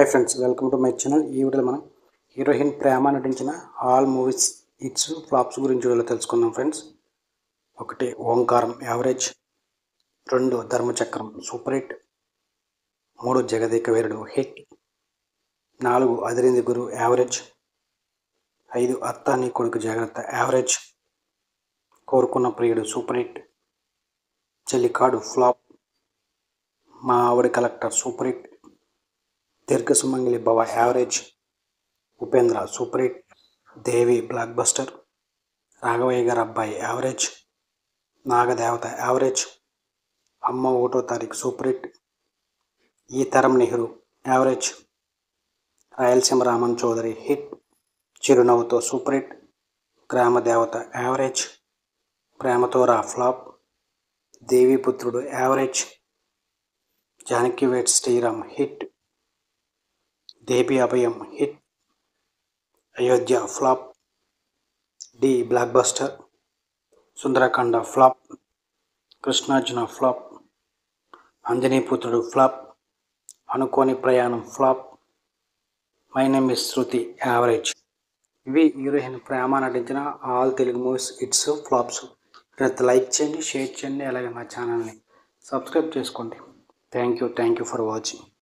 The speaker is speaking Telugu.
Hi friends, welcome to my channel. ఈ వీడియోలో మనం హీరోయిన్ ప్రేమ నటించిన ఆల్ మూవీస్ హిట్స్ ఫ్లాప్స్ గురించి వీడియోలో తెలుసుకుందాం ఫ్రెండ్స్. 1 ఓంకారం యావరేజ్, 2 ధర్మచక్రం super hit, 3 Jagadeka Veerudu hit, 4 అదిరింది గురు యావరేజ్, 5 అత్త నీ కొడుకు జాగ్రత్త యావరేజ్, కోరుకున్న ప్రియుడు సూపర్ హిట్, చెల్లికాడు ఫ్లాప్, మా ఆవిడ కలెక్టర్ సూపర్ హిట్, దీర్ఘ సుమంగళి భవ యావరేజ్, ఉపేంద్ర సూపర్ హిట్, దేవి బ్లాక్ బస్టర్, రాఘవయ్య గారి అబ్బాయి యావరేజ్, నాగదేవత యావరేజ్, అమ్మ 1వ తారీఖు సూపర్ హిట్, ఈ తరం నెహ్రూ యావరేజ్, రాయలసీమ రామన్ చౌదరి హిట్, చిరునవ్వుతో సూపర్ హిట్, గ్రామ దేవత యావరేజ్, ప్రేమతో రా ఫ్లాప్, దేవీపుత్రుడు average, Janaki weds Sriram hit, Devi అభయం hit, Ayodhya flop, Dhee blockbuster, Sundarakanda flop, Krishnarjuna flop, అంజనీపుత్రుడు ఫ్లాప్, అనుకోని ప్రయాణం flop, my name is Shruti average. ఇవి హీరోయిన్ ప్రేమ నటించిన all Telugu movies hits flops. Like చేయండి, షేర్ చేయండి, అలాగే మా ఛానల్ని సబ్స్క్రైబ్ చేసుకోండి. Thank you for watching.